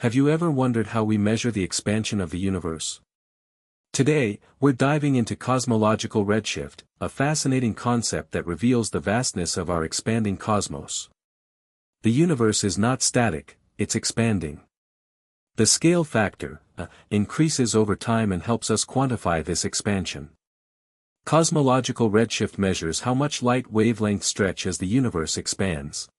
Have you ever wondered how we measure the expansion of the universe? Today, we're diving into cosmological redshift, a fascinating concept that reveals the vastness of our expanding cosmos. The universe is not static, it's expanding. The scale factor, increases over time and helps us quantify this expansion. Cosmological redshift measures how much light wavelengths stretch as the universe expands.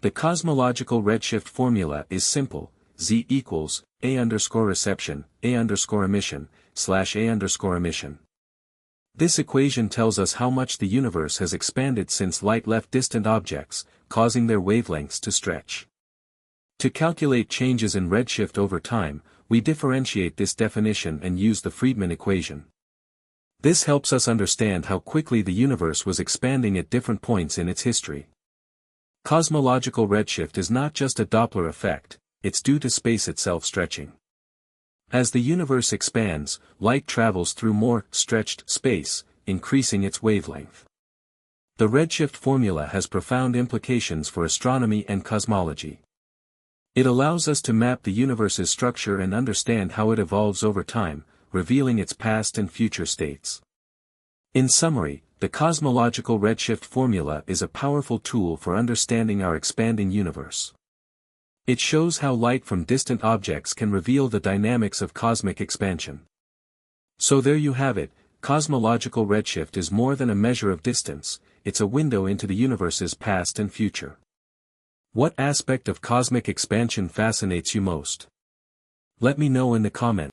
The cosmological redshift formula is simple: Z equals A_reception, A_emission, / A_emission. This equation tells us how much the universe has expanded since light left distant objects, causing their wavelengths to stretch. To calculate changes in redshift over time, we differentiate this definition and use the Friedmann equation. This helps us understand how quickly the universe was expanding at different points in its history. Cosmological redshift is not just a Doppler effect, it's due to space itself stretching. As the universe expands, light travels through more stretched space, increasing its wavelength. The redshift formula has profound implications for astronomy and cosmology. It allows us to map the universe's structure and understand how it evolves over time, revealing its past and future states. In summary, the cosmological redshift formula is a powerful tool for understanding our expanding universe. It shows how light from distant objects can reveal the dynamics of cosmic expansion. So there you have it, cosmological redshift is more than a measure of distance, it's a window into the universe's past and future. What aspect of cosmic expansion fascinates you most? Let me know in the comments.